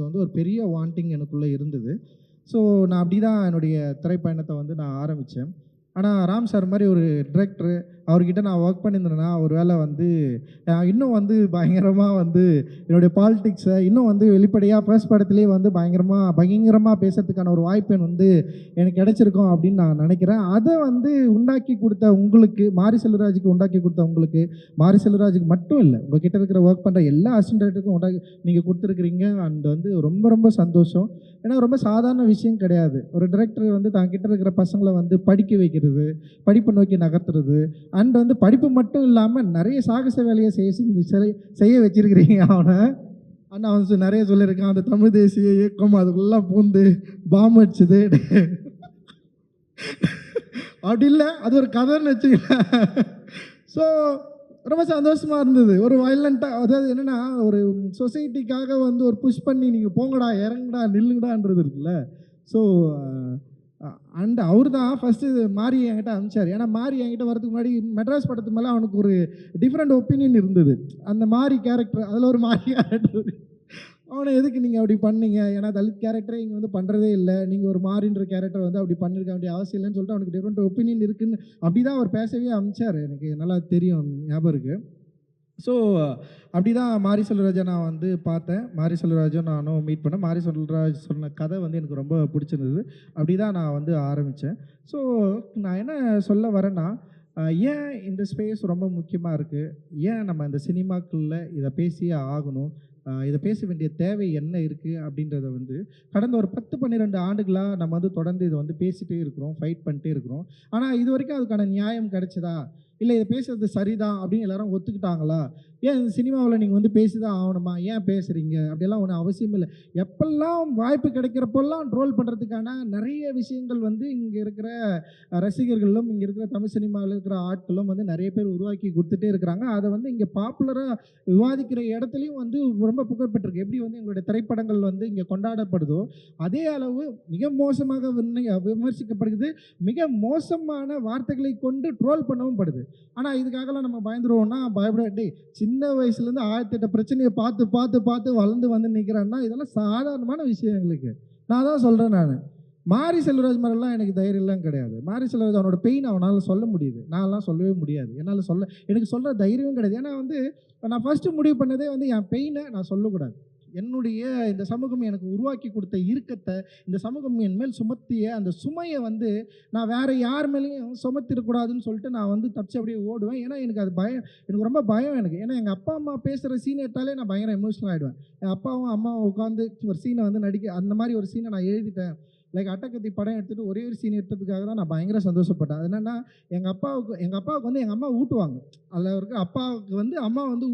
பண்ணணுன்றது வந்து ஒரு பெரிய வாண்டிங் எனக்குள்ளே இருந்தது. ஸோ நான் அப்படி தான் என்னுடைய திரைப்பயணத்தை வந்து நான் ஆரம்பித்தேன். ஆனால் ராம் சார் மாதிரி ஒரு டிரெக்டரு அவர்கிட்ட நான் ஒர்க் பண்ணியிருந்தேன்னா ஒரு வேளை வந்து இன்னும் வந்து பயங்கரமாக வந்து என்னுடைய பாலிடிக்ஸை இன்னும் வந்து வெளிப்படையாக ஃபர்ஸ்ட் படத்துலேயே வந்து பயங்கரமாக பேசுறதுக்கான ஒரு வாய்ப்பு வந்து எனக்கு கிடைச்சிருக்கும் அப்படின்னு நான் நினைக்கிறேன். அதை வந்து உண்டாக்கி கொடுத்த உங்களுக்கு, மாரி செல்வராஜுக்கு உண்டாக்கி கொடுத்த உங்களுக்கு, மாரி செல்வராஜுக்கு மட்டும் இல்லை, உங்ககிட்ட இருக்கிற ஒர்க் பண்ணுற எல்லா அசிஸ்டன்ட் டைரக்டருக்கும் உண்டாக்கி நீங்கள் கொடுத்துருக்குறீங்க. அண்ட் வந்து ரொம்ப ரொம்ப சந்தோஷம். ஏன்னா ரொம்ப சாதாரண விஷயம் கிடையாது. ஒரு டிரெக்டர் வந்து தான் கிட்ட இருக்கிற பசங்களை வந்து படிக்க வைக்கிறது, படிப்பை நோக்கி நகர்த்துறது, அண்ட் வந்து படிப்பு மட்டும் இல்லாமல் நிறைய சாகச வேலையை செய்ய வச்சிருக்கிறீங்க அவனை. அண்ணா வந்து நிறைய சொல்லியிருக்கான், அந்த தமிழ் தேசிய இயக்கம் அதுக்குள்ளெல்லாம் பூந்து பாம்பு அடிச்சுது அப்படி இல்லை, அது ஒரு கதைன்னு வச்சுக்கல. ஸோ ரொம்ப சந்தோஷமாக இருந்தது. ஒரு வயலண்ட்டாக, அதாவது என்னென்னா ஒரு சொசைட்டிக்காக வந்து ஒரு புஷ் பண்ணி நீங்கள் போங்கடா இறங்குடா நில்லுங்கடான்றது இருக்குல்ல. ஸோ அண்ட் அவர் தான் ஃபஸ்ட்டு மாரி என்கிட்ட அனுப்பிச்சார். ஏன்னா மாரி என்கிட்ட வரதுக்கு முன்னாடி மெட்ராஸ் படத்து மேலே அவனுக்கு ஒரு டிஃப்ரெண்ட் ஒப்பீனியன் இருந்தது. அந்த மாரி கேரக்டர், அதில் ஒரு மாரி கேரக்டர், அவனை எதுக்கு நீங்கள் அப்படி பண்ணீங்க, ஏன்னா தலித் கேரக்டரே இங்கே வந்து பண்ணுறதே இல்லை, நீங்கள் ஒரு மாறின்ற கேரக்டர் வந்து அப்படி பண்ணியிருக்க வேண்டிய அவசியம் இல்லைன்னு சொல்லிட்டு அவனுக்கு டிஃப்ரெண்ட் ஒப்பீனியன் இருக்குன்னு அப்படி தான் அவர் பேசவே அனுப்பிச்சார். எனக்கு நல்லா தெரியும், ஞாபகம் இருக்குது. ஸோ அப்படி தான் மாரி செல்வராஜை நான் வந்து பார்த்தேன். மாரி செல்வராஜும் நானும் மீட் பண்ணேன். மாரி செல்வராஜ் சொன்ன கதை வந்து எனக்கு ரொம்ப பிடிச்சிருந்தது. அப்படி தான் நான் வந்து ஆரம்பித்தேன். ஸோ நான் என்ன சொல்ல வரேன்னா, ஏன் இந்த ஸ்பேஸ் ரொம்ப முக்கியமாக இருக்குது, ஏன் நம்ம இந்த சினிமாக்குள்ள இதை பேசியே ஆகணும், இதை பேச வேண்டிய தேவை என்ன இருக்குது அப்படின்றத வந்து கடந்த ஒரு 10-12 ஆண்டுகளாக நம்ம வந்து தொடர்ந்து இதை வந்து பேசிகிட்டே இருக்கிறோம், ஃபைட் பண்ணிட்டே இருக்கிறோம். ஆனால் இது வரைக்கும் அதுக்கான நியாயம் கிடைச்சதா, இல்லை இதை பேசுறது சரிதான் அப்படின்னு எல்லாரும் ஒத்துக்கிட்டாங்களா, ஏன் இந்த சினிமாவில் நீங்கள் வந்து பேசி தான் ஆகணுமா, ஏன் பேசுகிறீங்க, அப்படியெல்லாம் ஒன்றும் அவசியம் இல்லை. எப்பெல்லாம் வாய்ப்பு கிடைக்கிறப்பெல்லாம் ட்ரோல் பண்ணுறதுக்கான நிறைய விஷயங்கள் வந்து இங்கே இருக்கிற ரசிகர்களும் இங்கே இருக்கிற தமிழ் சினிமாவில் இருக்கிற ஆட்களும் வந்து நிறைய பேர் உருவாக்கி கொடுத்துட்டே இருக்கிறாங்க. அதை வந்து இங்கே பாப்புலராக விவாதிக்கிற இடத்துலையும் வந்து ரொம்ப புகழ்பெற்றிருக்கு. எப்படி வந்து எங்களுடைய திரைப்படங்கள் வந்து இங்கே கொண்டாடப்படுதோ அதே அளவு மிக மோசமாக விமர்சிக்கப்படுகிறது, மிக மோசமான வார்த்தைகளை கொண்டு ட்ரோல் பண்ணவும் படுது. ஆனால் இதுக்காகலாம் நம்ம பயந்துருவோம்னா பயப்பட, சின்ன வயசுலேருந்து 1008 பிரச்சனையை பார்த்து பார்த்து பார்த்து வளர்ந்து வந்து நிற்கிறேன்னா இதெல்லாம் சாதாரணமான விஷயம் எங்களுக்கு. நான் தான் சொல்கிறேன், நான் மாரி செல்வராஜ் மாதிரிலாம் எனக்கு தைரியம்லாம் கிடையாது. மாரி செல்வராஜ் அவனோட பெயின் அவனால் சொல்ல முடியுது, நான்லாம் சொல்லவே முடியாது. எனக்கு சொல்கிற தைரியமும் கிடையாது. ஏன்னா வந்து நான் ஃபஸ்ட்டு முடிவு பண்ணதே வந்து என் பெயினை நான் சொல்லக்கூடாது. என்னுடைய இந்த சமூகம் எனக்கு உருவாக்கி கொடுத்த இறுக்கத்தை, இந்த சமூகம் என் மேல் சுமத்திய அந்த சுமையை வந்து நான் வேறு யார் மேலேயும் சுமத்திடக்கூடாதுன்னு சொல்லிட்டு நான் வந்து தப்பிச்சு அப்படியே ஓடுவேன். ஏன்னா எனக்கு அது பயம், எனக்கு ரொம்ப பயம் எனக்கு. ஏன்னா எங்கள் அப்பா அம்மா பேசுகிற சீன் எடுத்தாலே நான் பயங்கர எமோஷனல் ஆகிடுவேன். என் அப்பாவும் அம்மாவும் உட்காந்து ஒரு சீனை வந்து அந்த மாதிரி ஒரு சீனை நான் எழுதிட்டேன். லைக் அட்டகத்தி படம் எடுத்துகிட்டு ஒரே ஒரு சீன் எடுத்ததுக்காக தான் நான் பயங்கர சந்தோஷப்பட்டேன். அது என்னென்னா, எங்கள் அப்பாவுக்கு வந்து எங்கள் அம்மா ஊட்டுவாங்க. அதில் இருக்க அப்பாவுக்கு வந்து அம்மா வந்து